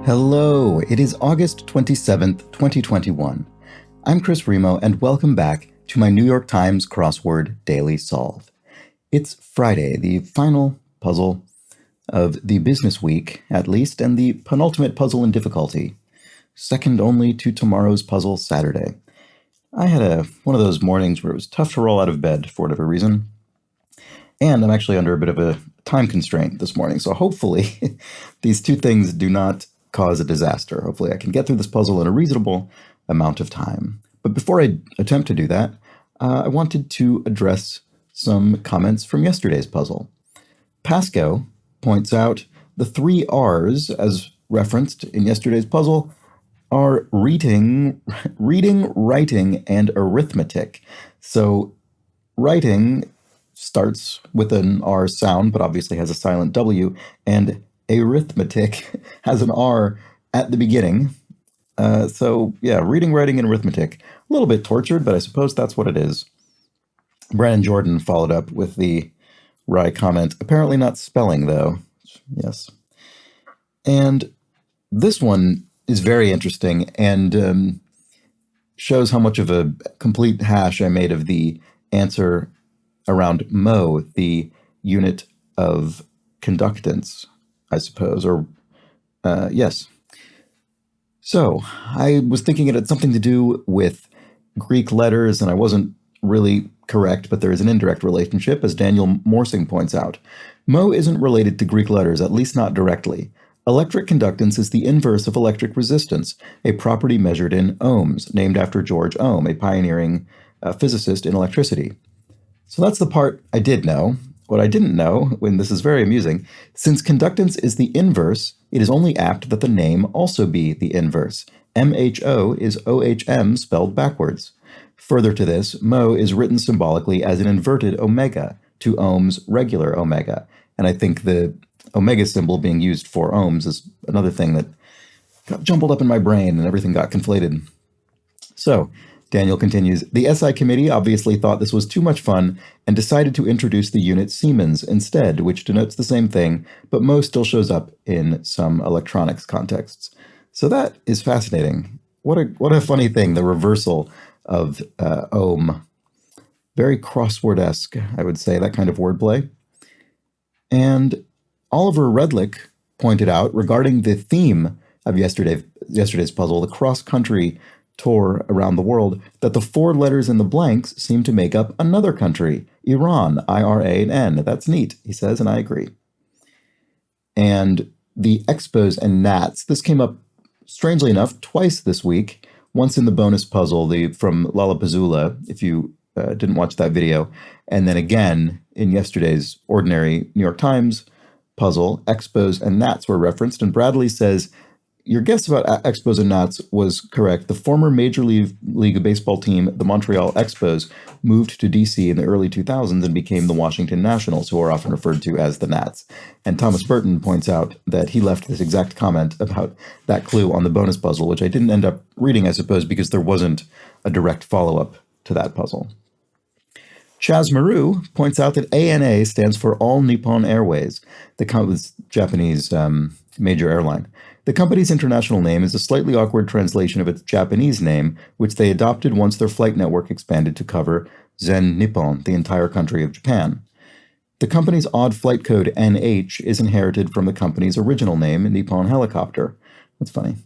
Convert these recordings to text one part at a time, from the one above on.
Hello, it is August 27th, 2021. I'm Chris Remo, and welcome back to my New York Times Crossword Daily Solve. It's Friday, the final puzzle of the business week, at least, and the penultimate puzzle in difficulty, second only to tomorrow's puzzle Saturday. I had one of those mornings where it was tough to roll out of bed for whatever reason, and I'm actually under a bit of a time constraint this morning, so hopefully these two things do not cause a disaster. Hopefully I can get through this puzzle in a reasonable amount of time. But before I attempt to do that, I wanted to address some comments from yesterday's puzzle. Pasco points out the three R's, as referenced in yesterday's puzzle, are reading, writing, and arithmetic. So writing starts with an R sound, but obviously has a silent W, and arithmetic has an R at the beginning. So yeah, reading, writing, and arithmetic. A little bit tortured, but I suppose that's what it is. Brandon Jordan followed up with the wry comment, apparently not spelling, though. Yes. And this one is very interesting and shows how much of a complete hash I made of the answer around mho, the unit of conductance, I suppose, or yes. So I was thinking it had something to do with Greek letters, and I wasn't really correct, but there is an indirect relationship, as Daniel Morsing points out. Mho isn't related to Greek letters, at least not directly. Electric conductance is the inverse of electric resistance, a property measured in ohms, named after George Ohm, a pioneering physicist in electricity. So that's the part I did know. What I didn't know, and this is very amusing, since conductance is the inverse, it is only apt that the name also be the inverse. MHO is OHM spelled backwards. Further to this, mho is written symbolically as an inverted omega to Ohm's regular omega. And I think the omega symbol being used for ohms is another thing that got jumbled up in my brain and everything got conflated. So, Daniel continues, the SI committee obviously thought this was too much fun and decided to introduce the unit Siemens instead, which denotes the same thing, but mho still shows up in some electronics contexts. So that is fascinating. What a funny thing, the reversal of ohm. Very crossword-esque, I would say, that kind of wordplay. And Oliver Redlick pointed out regarding the theme of yesterday's puzzle, the cross-country tour around the world, that the four letters in the blanks seem to make up another country, Iran, I-R-A-N. That's neat, he says, and I agree. And the expos and nats, this came up, strangely enough, twice this week, once in the bonus puzzle from Lollapuzzoola, if you didn't watch that video, and then again in yesterday's ordinary New York Times puzzle, expos and nats were referenced, and Bradley says, your guess about Expos and Nats was correct. The former Major League Baseball team, the Montreal Expos, moved to D.C. in the early 2000s and became the Washington Nationals, who are often referred to as the Nats. And Thomas Burton points out that he left this exact comment about that clue on the bonus puzzle, which I didn't end up reading, I suppose, because there wasn't a direct follow-up to that puzzle. Chaz Maru points out that ANA stands for All Nippon Airways, the Japanese major airline. The company's international name is a slightly awkward translation of its Japanese name, which they adopted once their flight network expanded to cover Zen Nippon, the entire country of Japan. The company's odd flight code NH is inherited from the company's original name, Nippon Helicopter. That's funny.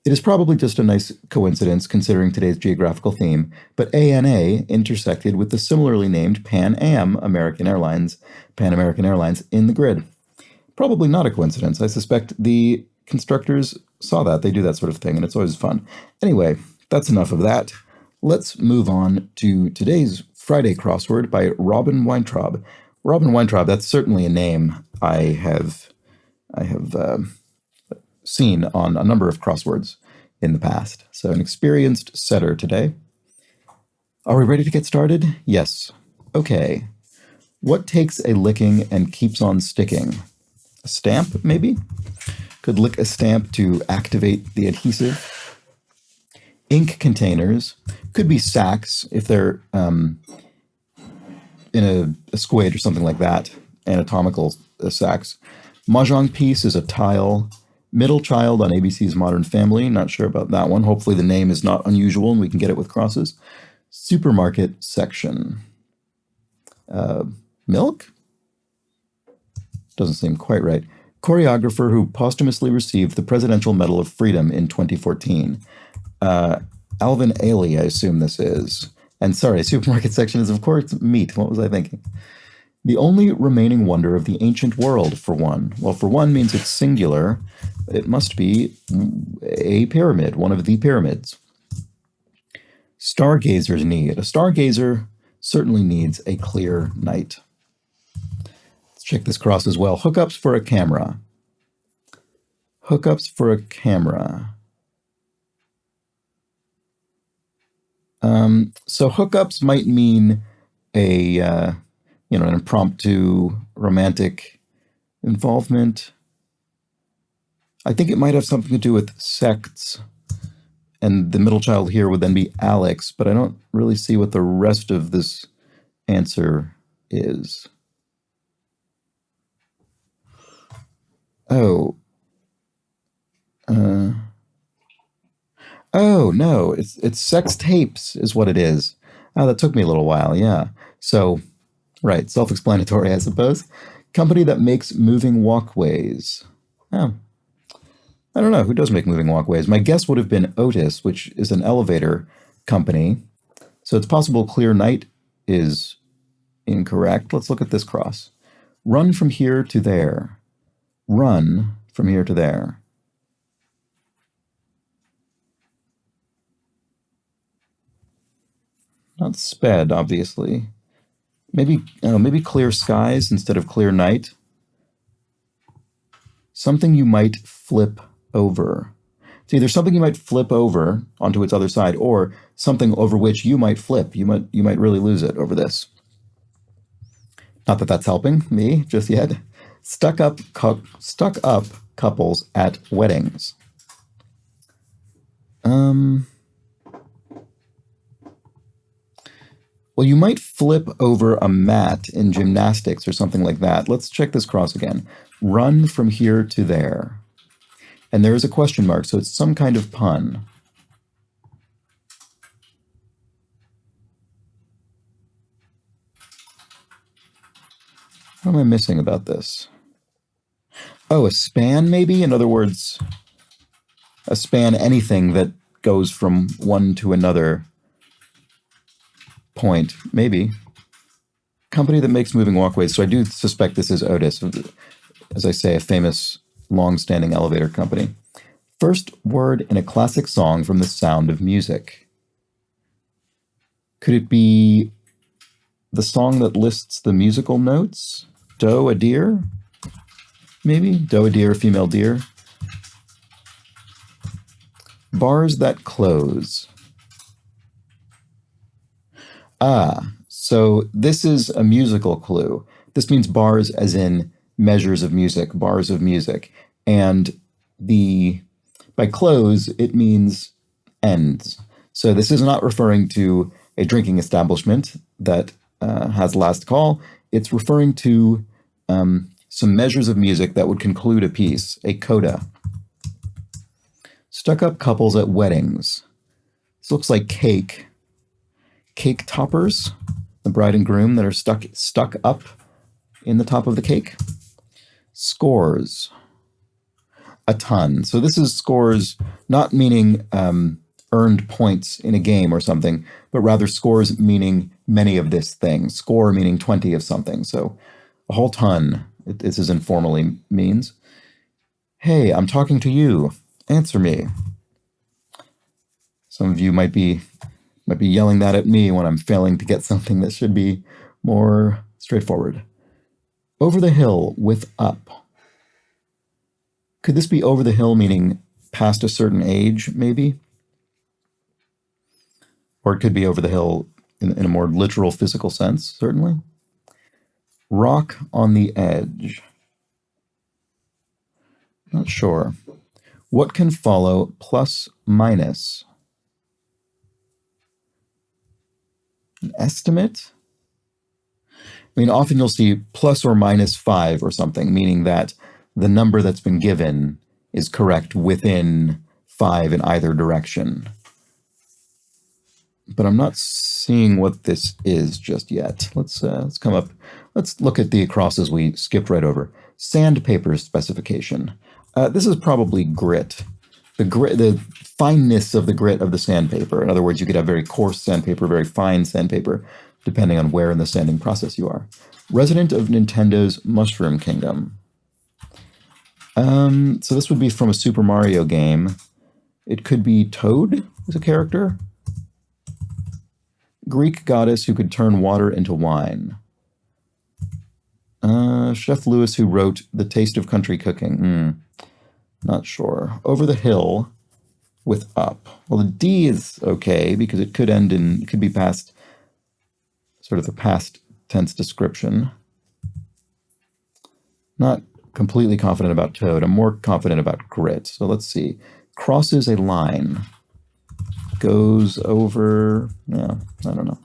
It is probably just a nice coincidence considering today's geographical theme, but ANA intersected with the similarly named Pan American Airlines in the grid. Probably not a coincidence. I suspect the constructors saw that. They do that sort of thing, and it's always fun. Anyway, that's enough of that. Let's move on to today's Friday crossword by Robin Weintraub. Robin Weintraub, that's certainly a name I have seen on a number of crosswords in the past. So an experienced setter today. Are we ready to get started? Yes. Okay. What takes a licking and keeps on sticking? A stamp, maybe? Could lick a stamp to activate the adhesive. Ink containers. Could be sacks if they're in a squid or something like that. Anatomical sacks. Mahjong piece is a tile. Middle child on ABC's Modern Family. Not sure about that one. Hopefully the name is not unusual and we can get it with crosses. Supermarket section. Milk? Doesn't seem quite right. Choreographer who posthumously received the Presidential Medal of Freedom in 2014. Alvin Ailey, I assume this is. And sorry, supermarket section is, of course, meat. What was I thinking? The only remaining wonder of the ancient world, for one. Well, for one means it's singular. It must be a pyramid, one of the pyramids. Stargazers need. A stargazer certainly needs a clear night. Let's check this cross as well. Hookups for a camera. Hookups for a camera. So hookups might mean an impromptu romantic involvement. I think it might have something to do with sects, and the middle child here would then be Alex, but I don't really see what the rest of this answer is. Oh, no, it's sex tapes is what it is. Oh, that took me a little while, yeah. So, right, self-explanatory, I suppose. Company that makes moving walkways. Oh, I don't know, who does make moving walkways? My guess would have been Otis, which is an elevator company. So it's possible Clear Night is incorrect. Let's look at this cross. Run from here to there. Run from here to there. Not sped, obviously. Maybe clear skies instead of clear night. Something you might flip over. It's either something you might flip over onto its other side, or something over which you might flip. You might really lose it over this. Not that that's helping me just yet. Stuck up couples at weddings. Well, you might flip over a mat in gymnastics or something like that. Let's check this cross again. Run from here to there. And there is a question mark, so it's some kind of pun. What am I missing about this? Oh, a span, maybe? In other words, a span, anything that goes from one to another point, maybe. Company that makes moving walkways. So I do suspect this is Otis, as I say, a famous long-standing elevator company. First word in a classic song from The Sound of Music. Could it be the song that lists the musical notes? Doe, a deer? Maybe? Doe, a deer, female deer. Bars that close. So this is a musical clue. This means bars as in measures of music, bars of music. And by close, it means ends. So this is not referring to a drinking establishment that has last call. It's referring to some measures of music that would conclude a piece, a coda. Stuck-up couples at weddings. This looks like cake. Cake toppers, the bride and groom that are stuck up in the top of the cake. Scores. A ton. So this is scores, not meaning earned points in a game or something, but rather scores meaning many of this thing. Score meaning 20 of something. So a whole ton, this is informally means. Hey, I'm talking to you. Answer me. Some of you might be yelling that at me when I'm failing to get something that should be more straightforward. Over the hill with up. Could this be over the hill meaning past a certain age, maybe? Or it could be over the hill in a more literal physical sense, certainly. Rock on the edge. Not sure. What can follow plus minus? An estimate? I mean, often you'll see plus or minus 5 or something, meaning that the number that's been given is correct within 5 in either direction. But I'm not seeing what this is just yet. Let's come up. Let's look at the crosses we skipped right over. Sandpaper specification. This is probably grit. The fineness of the grit of the sandpaper. In other words, you could have very coarse sandpaper, very fine sandpaper, depending on where in the sanding process you are. Resident of Nintendo's Mushroom Kingdom. So this would be from a Super Mario game. It could be Toad as a character. Greek goddess who could turn water into wine. Chef Lewis who wrote The Taste of Country Cooking. Not sure. Over the hill with up. Well, the D is okay because it could end in, it could be past, sort of the past tense description. Not completely confident about Toad. I'm more confident about grit. So let's see. Crosses a line. Goes over, yeah, I don't know.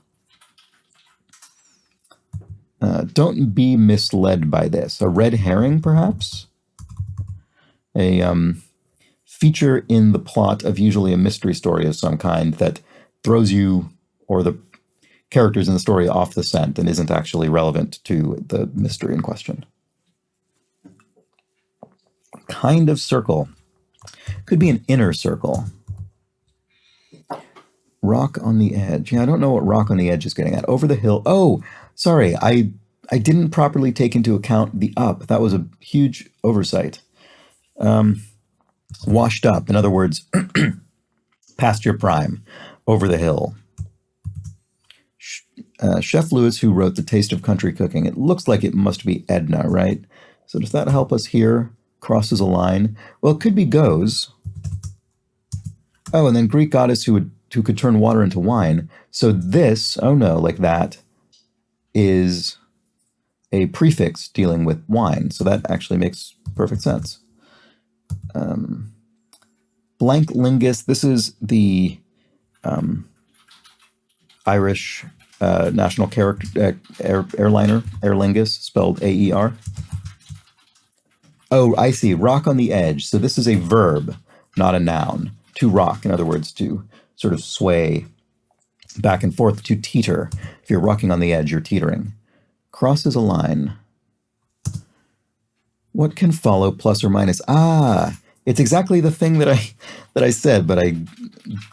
Don't be misled by this. A red herring, perhaps? A feature in the plot of usually a mystery story of some kind that throws you or the characters in the story off the scent and isn't actually relevant to the mystery in question. Kind of circle. Could be an inner circle. Rock on the edge. Yeah, I don't know what rock on the edge is getting at. Over the hill. Oh, sorry. I didn't properly take into account the up. That was a huge oversight. Washed up. In other words, past your prime. Over the hill. Chef Lewis, who wrote The Taste of Country Cooking. It looks like it must be Edna, right? So does that help us here? Crosses a line. Well, it could be goes. Oh, and then Greek goddess who could turn water into wine. So this, oh no, like that, is a prefix dealing with wine. So that actually makes perfect sense. Blank lingus, this is the Irish national airliner, Aer Lingus, spelled A-E-R. Oh, I see, rock on the edge. So this is a verb, not a noun. To rock, in other words, to sort of sway back and forth, to teeter. If you're rocking on the edge, you're teetering. Crosses a line. What can follow plus or minus? Ah, it's exactly the thing that I said, but I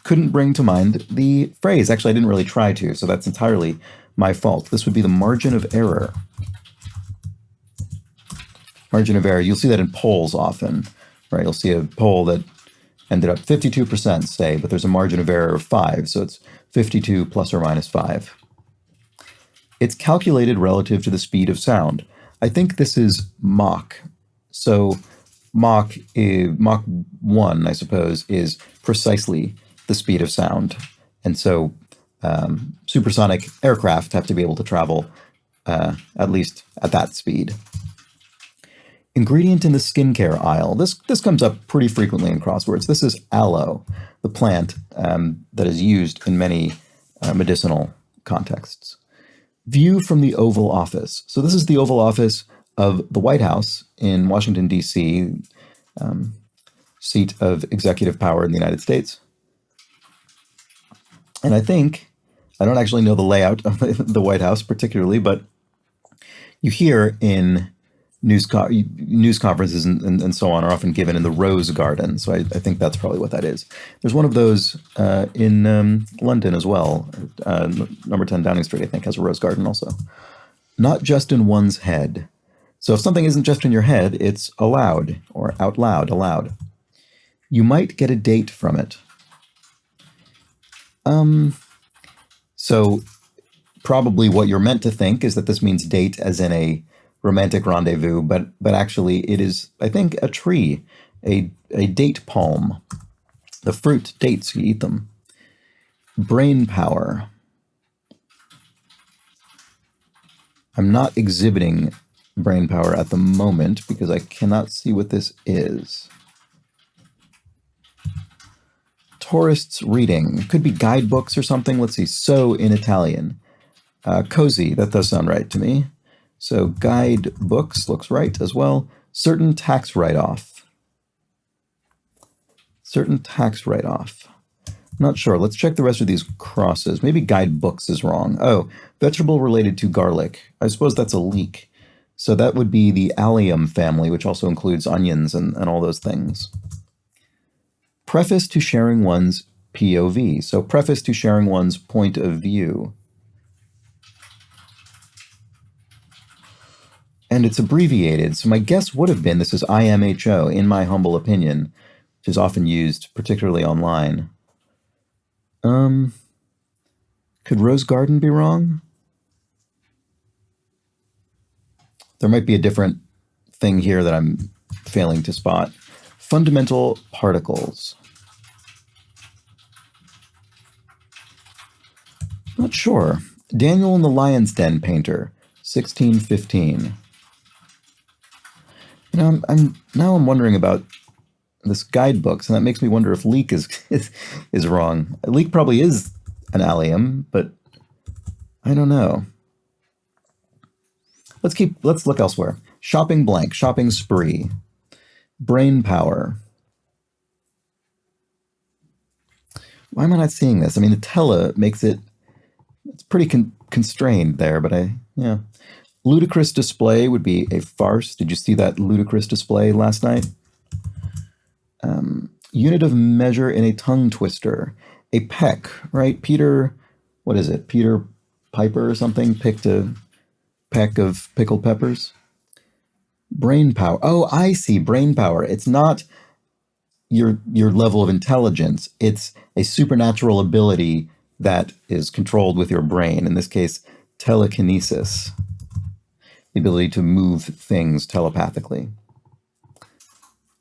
couldn't bring to mind the phrase. Actually, I didn't really try to, so that's entirely my fault. This would be the margin of error. Margin of error. You'll see that in polls often, right? You'll see a poll that ended up 52%, say, but there's a margin of error of 5, so it's 52 plus or minus 5. It's calculated relative to the speed of sound. I think this is Mach. So Mach 1, I suppose, is precisely the speed of sound. And so supersonic aircraft have to be able to travel at least at that speed. Ingredient in the skincare aisle. This comes up pretty frequently in crosswords. This is aloe, the plant that is used in many medicinal contexts. View from the Oval Office. So this is the Oval Office of the White House in Washington, D.C., seat of executive power in the United States. And I don't actually know the layout of the White House particularly, but you hear in news conferences and so on are often given in the Rose Garden. So I think that's probably what that is. There's one of those in London as well. Number 10 Downing Street, I think, has a Rose Garden also. Not just in one's head. So if something isn't just in your head, it's aloud or out loud, aloud. You might get a date from it. So probably what you're meant to think is that this means date as in a romantic rendezvous, but actually it is, I think, a tree, a date palm. The fruit, dates, you eat them. Brain power. I'm not exhibiting brain power at the moment because I cannot see what this is. Tourists reading. Could be guidebooks or something. Let's see. So in Italian. Cozy, that does sound right to me. So guide books looks right as well. Certain tax write-off. Certain tax write-off. Not sure. Let's check the rest of these crosses. Maybe guidebooks is wrong. Oh, vegetable related to garlic. I suppose that's a leek. So that would be the allium family, which also includes onions and all those things. Preface to sharing one's POV. So preface to sharing one's point of view. And it's abbreviated, so my guess would have been this is IMHO, in my humble opinion, which is often used, particularly online. Could Rose Garden be wrong? There might be a different thing here that I'm failing to spot. Fundamental particles. Not sure. Daniel and the Lion's Den painter, 1615. You know, I'm wondering about this guidebooks, and that makes me wonder if leek is wrong. Leek probably is an allium, but I don't know. Let's look elsewhere. Shopping blank, shopping spree, brain power. Why am I not seeing this? I mean, the tele makes it's pretty constrained there, but yeah. Ludicrous display would be a farce. Did you see that ludicrous display last night? Unit of measure in a tongue twister. A peck, right? Peter, what is it? Peter Piper or something picked a peck of pickled peppers. Brain power. Oh, I see. Brain power. It's not your level of intelligence. It's a supernatural ability that is controlled with your brain. In this case, telekinesis. The ability to move things telepathically.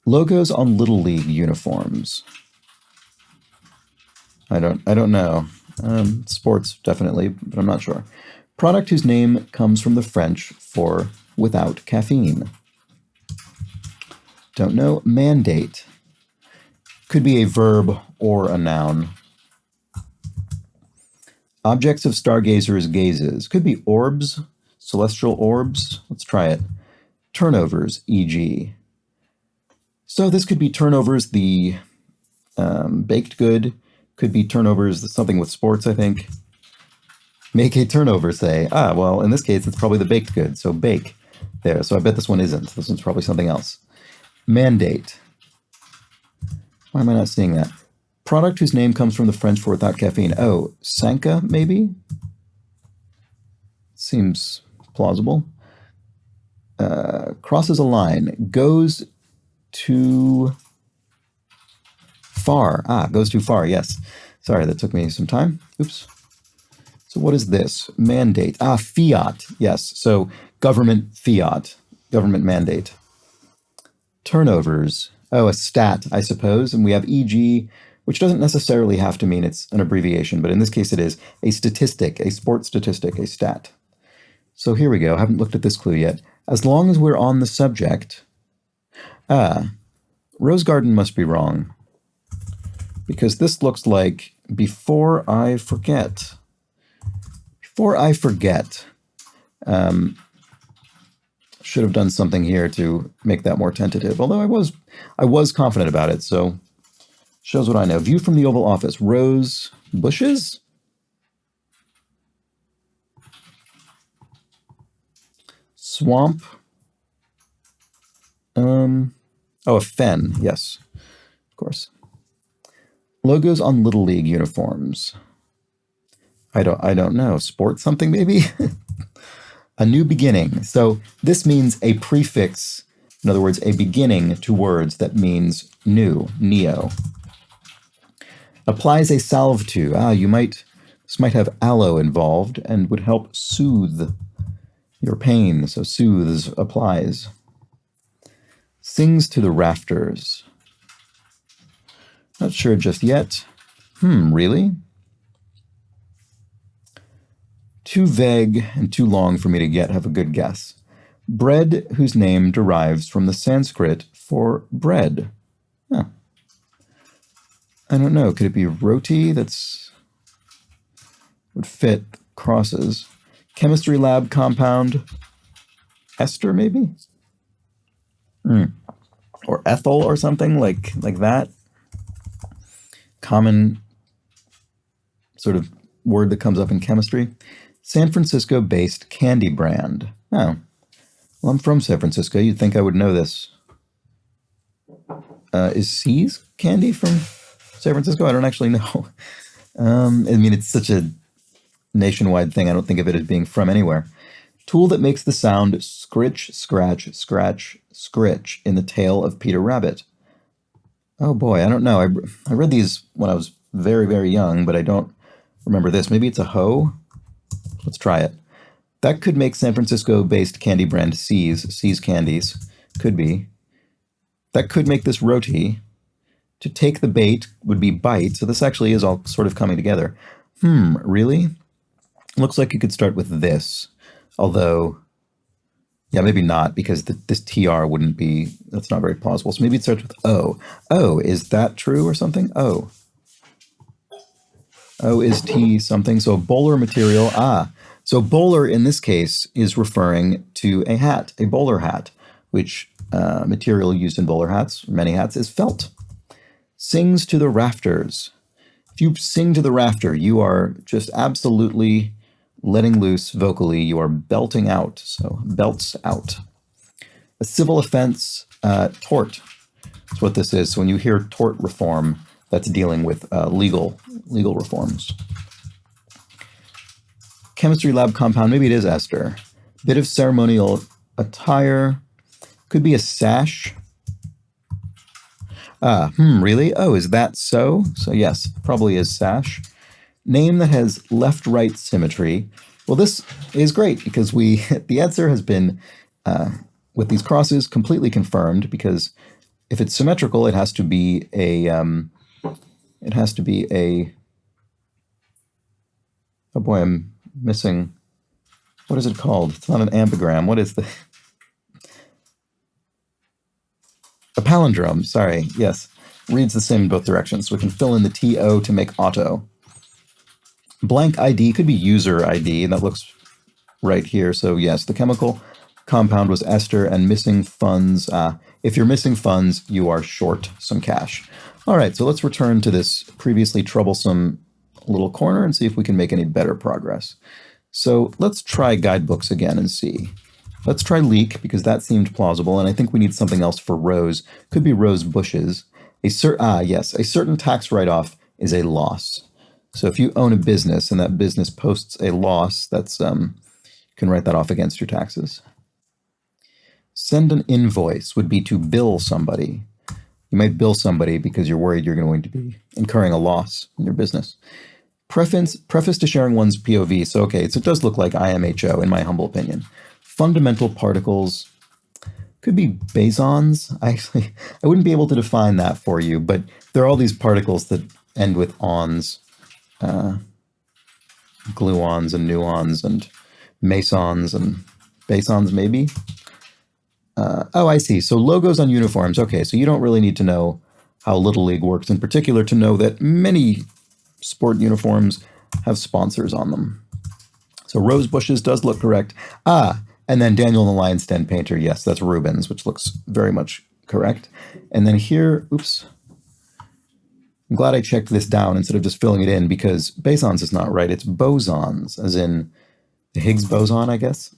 Logos on Little League uniforms. I don't know. Sports, definitely, but I'm not sure. Product whose name comes from the French for without caffeine. Don't know. Mandate. Could be a verb or a noun. Objects of stargazers' gazes. Could be orbs, celestial orbs. Let's try it. Turnovers, e.g. So this could be turnovers, the baked good. Could be turnovers, something with sports, I think. Make a turnover, say. Ah, well, in this case, it's probably the baked good, so bake. There, so I bet this one isn't. This one's probably something else. Mandate. Why am I not seeing that? Product whose name comes from the French for without caffeine. Oh, Sanka, maybe? Seems plausible. Crosses a line. Goes too far. Ah, goes too far, yes. Sorry, that took me some time. Oops. So what is this? Mandate. Ah, fiat. Yes, so government fiat. Government mandate. Turnovers. Oh, a stat, I suppose. And we have EG, which doesn't necessarily have to mean it's an abbreviation, but in this case it is a statistic, a sports statistic, a stat. So here we go. I haven't looked at this clue yet. As long as we're on the subject... Ah, Rose Garden must be wrong. Because this looks like before I forget. Before I forget. Should have done something here to make that more tentative. Although I was confident about it, so shows what I know. View from the Oval Office. Rose bushes? Swamp. Oh, a fen. Yes, of course. Logos on Little League uniforms. I don't know. Sport something maybe? A new beginning. So this means a prefix. In other words, a beginning to words that means new, neo. Applies a salve to. Ah, this might have aloe involved and would help soothe your pain. So soothes, applies. Sings to the rafters. Not sure just yet. Really? Too vague and too long for me to have a good guess. Bread whose name derives from the Sanskrit for bread. Huh. I don't know. Could it be roti? Would fit crosses. Chemistry lab compound. Ester, maybe? Or ethyl or something like that. common sort of word that comes up in chemistry. San Francisco-based candy brand. Oh, well, I'm from San Francisco. You'd think I would know this. Is C's candy from San Francisco? I don't actually know. I mean, it's such a nationwide thing. I don't think of it as being from anywhere. Tool that makes the sound scritch, scratch, scratch, scritch in the tail of Peter Rabbit. Oh boy, I don't know. I read these when I was very, very young, but I don't remember this. Maybe it's a hoe? Let's try it. That could make San Francisco-based candy brand C's Candies. Could be. That could make this roti. To take the bait would be bite, so this actually is all sort of coming together. Really? Looks like you could start with this. Although, yeah, maybe not, because this TR wouldn't be, that's not very plausible. So maybe it starts with O. O, is that true or something? O. O is T something, so bowler material. So bowler in this case is referring to a hat, a bowler hat, which material used in bowler hats, many hats, is felt. Sings to the rafters. If you sing to the rafter, you are just absolutely letting loose vocally. You are belting out, so belts out. A civil offense, tort. That's what this is. So when you hear tort reform, that's dealing with legal reforms. Chemistry lab compound, maybe it is ester. Bit of ceremonial attire. Could be a sash. Really? Oh, is that so? So yes, probably is sash. Name that has left-right symmetry. Well, this is great because the answer has been, with these crosses, completely confirmed, because if it's symmetrical, it has to be a, oh boy, I'm missing, what is it called? It's not an ambigram. What is the, a palindrome, sorry, yes. Reads the same in both directions, so we can fill in the TO to make auto. Blank ID could be user ID, and that looks right here. So yes, the chemical compound was ester, and missing funds. If you're missing funds, you are short some cash. All right, so let's return to this previously troublesome little corner and see if we can make any better progress. So let's try guidebooks again and see. Let's try leek, because that seemed plausible, and I think we need something else for rose. Could be rose bushes. Yes, a certain tax write-off is a loss. So if you own a business and that business posts a loss, that's you can write that off against your taxes. Send an invoice would be to bill somebody. You might bill somebody because you're worried you're going to be incurring a loss in your business. Preface to sharing one's POV. So okay, so it does look like IMHO in my humble opinion. Fundamental particles could be bosons. I wouldn't be able to define that for you, but there are all these particles that end with ons. Gluons and nuons and mesons and basons, maybe. Oh, I see. So logos on uniforms. Okay, so you don't really need to know how Little League works in particular to know that many sport uniforms have sponsors on them. So rose bushes does look correct. And then Daniel the Lion's Den painter. Yes, that's Rubens, which looks very much correct. And then here, oops. I'm glad I checked this down instead of just filling it in, because bosons is not right. It's bosons, as in the Higgs boson, I guess.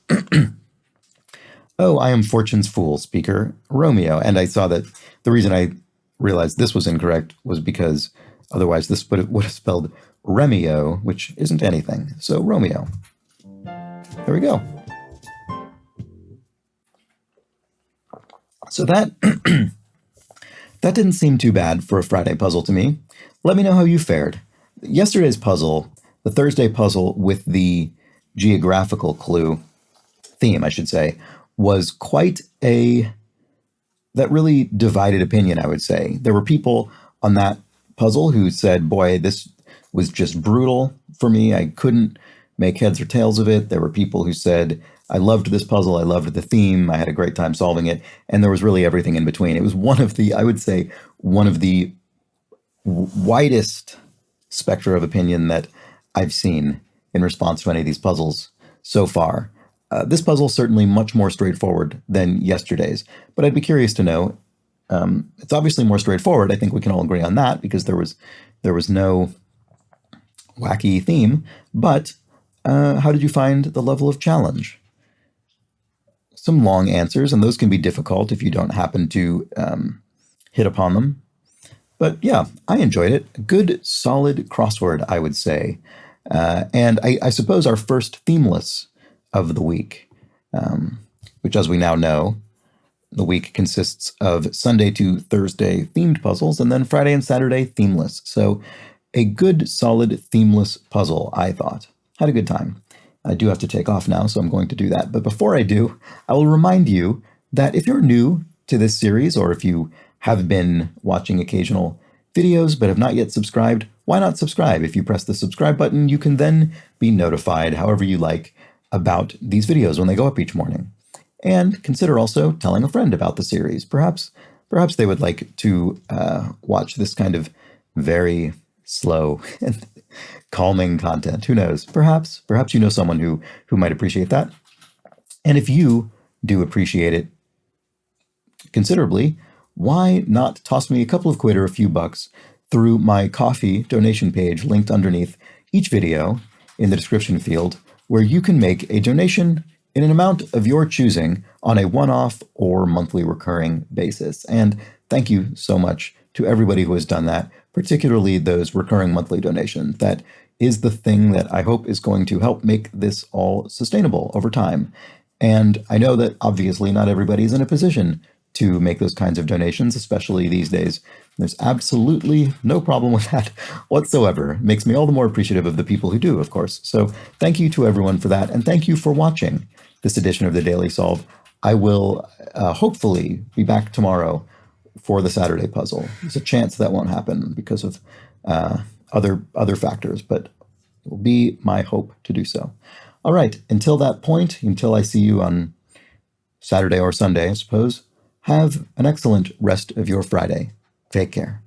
Oh, I am Fortune's fool, speaker Romeo. And I saw that the reason I realized this was incorrect was because otherwise this would have spelled Remeo, which isn't anything. So Romeo. There we go. So that that didn't seem too bad for a Friday puzzle to me. Let me know how you fared. Yesterday's puzzle, the Thursday puzzle with the geographical clue theme, I should say, was quite that really divided opinion, I would say. There were people on that puzzle who said, boy, this was just brutal for me. I couldn't make heads or tails of it. There were people who said, I loved this puzzle. I loved the theme. I had a great time solving it. And there was really everything in between. It was I would say, one of the widest spectra of opinion that I've seen in response to any of these puzzles so far. This puzzle is certainly much more straightforward than yesterday's, but I'd be curious to know, It's obviously more straightforward. I think we can all agree on that because there was no wacky theme. But how did you find the level of challenge? Some long answers, and those can be difficult if you don't happen to hit upon them. But yeah, I enjoyed it. A good, solid crossword, I would say. And I suppose our first themeless of the week, which, as we now know, the week consists of Sunday to Thursday themed puzzles and then Friday and Saturday themeless. So a good, solid, themeless puzzle, I thought. Had a good time. I do have to take off now, so I'm going to do that. But before I do, I will remind you that if you're new to this series, or if you have been watching occasional videos but have not yet subscribed, why not subscribe? If you press the subscribe button, you can then be notified however you like about these videos when they go up each morning. And consider also telling a friend about the series. Perhaps they would like to watch this kind of very slow and calming content. Who knows? Perhaps you know someone who might appreciate that. And if you do appreciate it considerably, why not toss me a couple of quid or a few bucks through my Ko-fi donation page linked underneath each video in the description field, where you can make a donation in an amount of your choosing on a one-off or monthly recurring basis. And thank you so much to everybody who has done that, particularly those recurring monthly donations. That is the thing that I hope is going to help make this all sustainable over time. And I know that obviously not everybody is in a position to make those kinds of donations, especially these days. There's absolutely no problem with that whatsoever. It makes me all the more appreciative of the people who do, of course. So thank you to everyone for that, and thank you for watching this edition of the Daily Solve. I will hopefully be back tomorrow for the Saturday puzzle. There's a chance that won't happen because of other factors, but it will be my hope to do so. All right, until that point, until I see you on Saturday or Sunday, I suppose, have an excellent rest of your Friday. Take care.